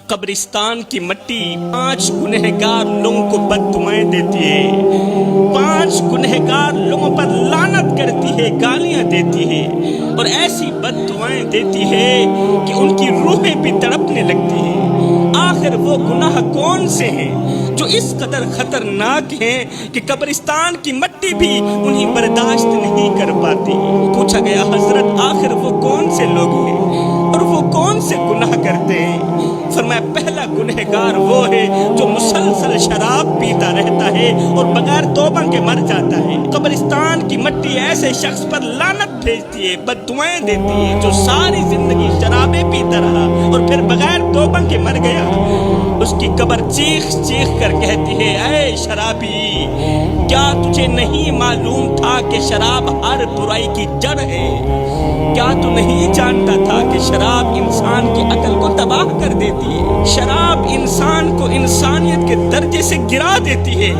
قبرستان کی مٹی 5 گنہگار لوگوں کو بددعائیں دیتی ہے، 5 گنہگار لوگوں پر لعنت کرتی ہے، گالیاں دیتی ہے اور ایسی بددعائیں دیتی ہے کہ ان کی روحیں بھی تڑپنے لگتی ہیں۔ آخر وہ گناہ کون سے ہیں جو اس قدر خطرناک ہیں کہ قبرستان کی مٹی بھی انہیں برداشت نہیں کر پاتی؟ پوچھا گیا حضرت آخر وہ کون سے لوگ ہیں اور وہ کون سے گناہ کرتے ہیں؟ فرمایا پہلا گنہگار وہ ہے جو مسلسل شراب پیتا رہتا ہے اور بغیر توبہ کے مر جاتا ہے۔ قبرستان کی مٹی ایسے شخص پر لعنت بھیجتی ہے، بددعائیں دیتی ہے جو ساری زندگی شرابیں پیتا رہا اور پھر بغیر توبہ کے مر گیا۔ اس کی قبر چیخ چیخ کر کہتی ہے اے شرابی، کیا تجھے نہیں معلوم تھا کہ شراب ہر برائی کی جڑ ہے؟ کیا تو نہیں جانتا تھا کہ شراب انسان کی عقل کو تباہ کر دیتی ہے؟ شراب انسان کو انسانیت کے درجے سے گرا دیتی ہے،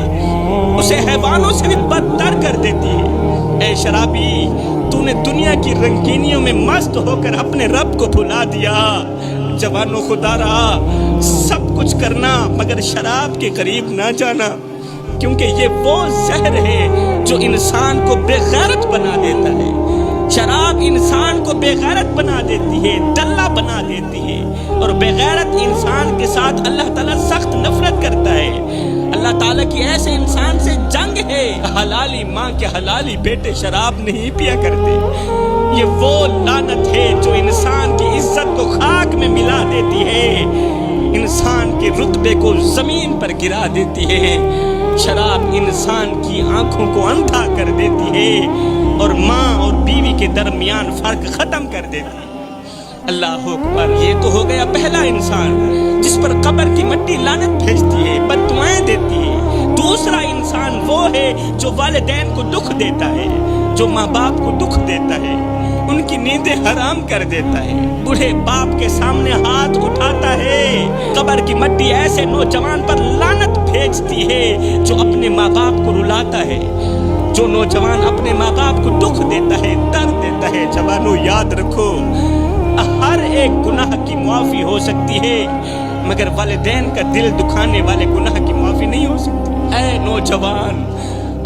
اسے حیوانوں سے بھی بدتر کر دیتی ہے۔ اے شرابی، تو نے دنیا کی رنگینیوں میں مست ہو کر اپنے رب کو بھلا دیا۔ جوانوں خدا رہا، سب کچھ کرنا مگر شراب کے قریب نہ جانا، کیونکہ یہ وہ زہر ہے جو انسان کو بے غیرت بنا دیتا ہے۔ شراب انسان کو بے غیرت بنا دیتی ہے، دلہ بنا دیتی ہے، اور بے غیرت انسان کے ساتھ اللہ تعالیٰ سخت نفرت کرتا ہے۔ اللہ تعالیٰ کی ایسے انسان سے جنگ ہے۔ حلالی ماں کے حلالی بیٹے شراب نہیں پیا کرتے۔ یہ وہ لعنت ہے جو انسان کی عزت کو خاک میں ملا دیتی ہے، انسان کے رتبے کو زمین پر گرا دیتی ہے۔ شراب انسان کی آنکھوں کو اندھا کر دیتی ہے اور ماں اور بیوی کے درمیان فرق ختم کر دیتی ہے۔ اللہ اکبر، یہ تو ہو گیا پہلا انسان جس پر قبر کی مٹی لعنت بھیجتی ہے، بددعائیں دیتی ہے۔ دوسرا انسان وہ ہے جو والدین کو دکھ دیتا ہے، جو ماں باپ کو دکھ دیتا ہے، ان کی نیندیں حرام کر دیتا ہے، بوڑھے باپ کے سامنے ہاتھ اٹھاتا ہے۔ قبر کی مٹی ایسے نوجوان پر لعنت بھیجتی ہے جو اپنے ماں باپ کو رلاتا ہے، جو نوجوان اپنے ماں باپ کو دکھ دیتا ہے، درد دیتا ہے۔ جوانوں یاد رکھو، ہر ایک گناہ کی معافی ہو سکتی ہے مگر والدین کا دل دکھانے والے گناہ کی معافی نہیں ہو سکتی۔ اے نوجوان،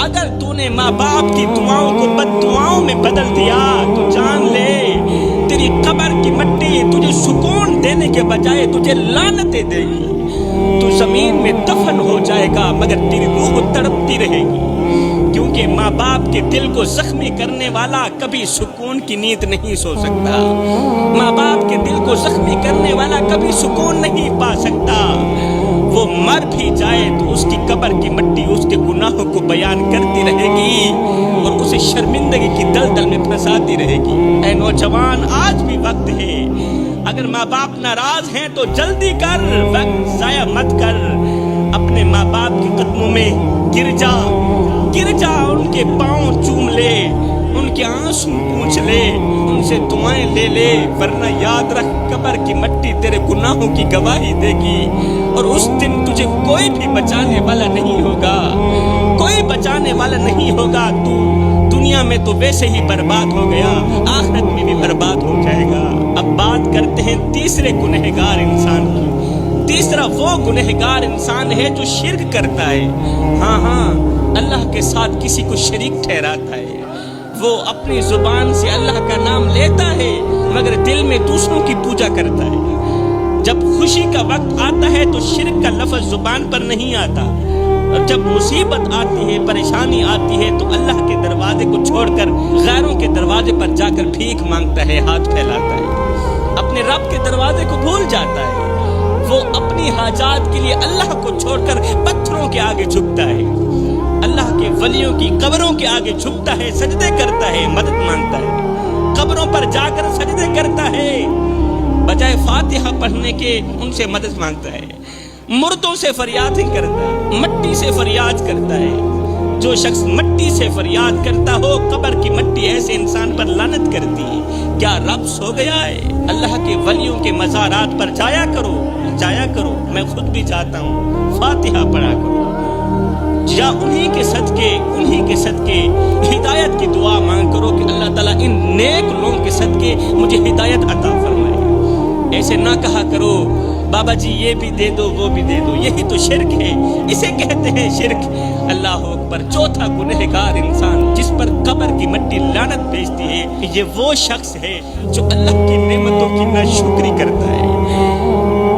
اگر تو نے ماں باپ کی دعاؤں کو بد دعاؤں میں بدل دیا تو جان لے تیری قبر کی مٹی تجھے سکون دینے کے بجائے تجھے لعنتیں دے گی۔ تو زمین میں دفن ہو جائے گا مگر تیری روح تڑپتی رہے گی، کیونکہ ماں باپ کے دل کو زخمی کرنے والا کبھی سکون کی نیند نہیں سو سکتا۔ ماں باپ کے دل کو زخمی کرنے والا کبھی سکون نہیں پا سکتا۔ وہ مر بھی جائے تو اس کی قبر کی مٹی اس کے گناہوں کو بیان کرتی رہے گی اور اسے شرمندگی کی دلدل میں پھنساتی رہے گی۔ اے نوجوان، آج بھی وقت ہے، اگر ماں باپ ناراض ہیں تو جلدی کر، وقت ضائع مت کر، اپنے ماں باپ کے قدموں میں گر جا، ان کے پاؤں چوم لے، ان کے آنسو پوچھ لے، ان سے دعائیں لے لے، ورنہ یاد رکھ قبر کی مٹی تیرے گناہوں کی گواہی دے گی اور اس دن تجھے کوئی بھی بچانے والا نہیں ہوگا، کوئی بچانے والا نہیں ہوگا۔ تو دنیا میں تو ویسے ہی برباد ہو گیا، آخرت میں بھی برباد ہو جائے گا۔ اب بات کرتے ہیں تیسرے گنہگار انسان کی۔ تیسرا وہ گنہگار انسان ہے جو شرک کرتا ہے، ہاں اللہ کے ساتھ کسی کو شریک ٹھہراتا ہے۔ وہ اپنی زبان سے اللہ کا نام لیتا ہے مگر دل میں دوسروں کی پوجا کرتا ہے۔ جب خوشی کا وقت آتا ہے تو شرک کا لفظ زبان پر نہیں آتا، اور جب مصیبت آتی ہے، پریشانی آتی ہے تو اللہ کے دروازے کو چھوڑ کر غیروں کے دروازے پر جا کر بھیک مانگتا ہے، ہاتھ پھیلاتا ہے، اپنے رب کے دروازے کو بھول جاتا ہے۔ وہ اپنی حاجات کے لیے اللہ کو چھوڑ کر پتھروں کے آگے جھکتا ہے، اللہ کے ولیوں کی قبروں کے آگے جھکتا ہے، سجدے کرتا ہے، مدد مانگتا ہے، قبروں پر جا کر سجدے کرتا ہے، بجائے فاتحہ پڑھنے کے ان سے مدد مانگتا ہے، مردوں سے فریادیں کرتا ہے، مٹی سے فریاد کرتا ہے۔ جو شخص مٹی سے فریاد کرتا ہو، قبر کی مٹی ایسے انسان پر لعنت کرتی ہے۔ کیا رب سو گیا ہے؟ اللہ کے ولیوں کے مزارات پر جایا کرو، میں خود بھی جاتا ہوں، فاتحہ پڑھا کرو، یا انہی کے صدقے ہدایت کی دعا مانگ کرو کہ اللہ تعالیٰ ان نیک لوگوں کے صدقے مجھے ہدایت عطا فرمائے۔ ایسے نہ کہا کرو بابا جی یہ بھی دے دو وہ بھی دے دو، یہی تو شرک ہے، اسے کہتے ہیں شرک۔ اللہ اکبر۔ چوتھا گنہگار انسان جس پر قبر کی مٹی لعنت بھیجتی ہے، یہ وہ شخص ہے جو اللہ کی نعمتوں کی ناشکری کرتا ہے،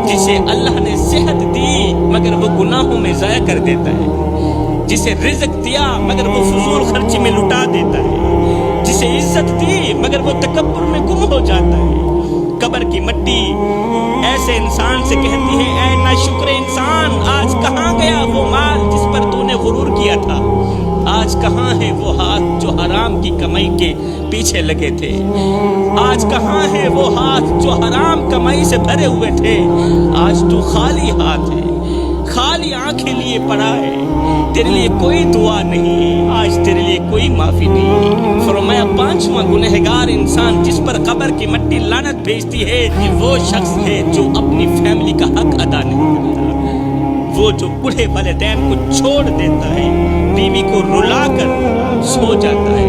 جسے اللہ نے صحت دی مگر وہ گناہوں میں ضائع کر دیتا ہے، جسے رزق دیا مگر وہ فضول خرچی میں لٹا دیتا ہے، جسے عزت دی مگر وہ تکبر میں گم ہو جاتا ہے۔ قبر کی مٹی ایسے انسان سے کہتی ہے، اے ناشکر انسان، آج کہاں گیا وہ مال جس پر تو نے غرور کیا تھا؟ آج کہاں ہے وہ ہاتھ جو حرام کی کمائی کے پیچھے لگے تھے؟ آج کہاں ہے وہ ہاتھ جو حرام کمائی سے بھرے ہوئے تھے؟ آج تو خالی ہاتھ ہے، خالی آنکھیں لیے پڑا ہے، تیرے لیے کوئی دعا نہیں، آج تیرے لیے کوئی معافی نہیں۔ فرمایا پانچواں گنہگار انسان جس پر قبر کی مٹی لعنت بھیجتی ہے، یہ وہ شخص ہے جو اپنی فیملی کا حق ادا نہیں کرتا، وہ جو بوڑھے والدین کو چھوڑ دیتا ہے، بیوی کو رلا کر سو جاتا ہے،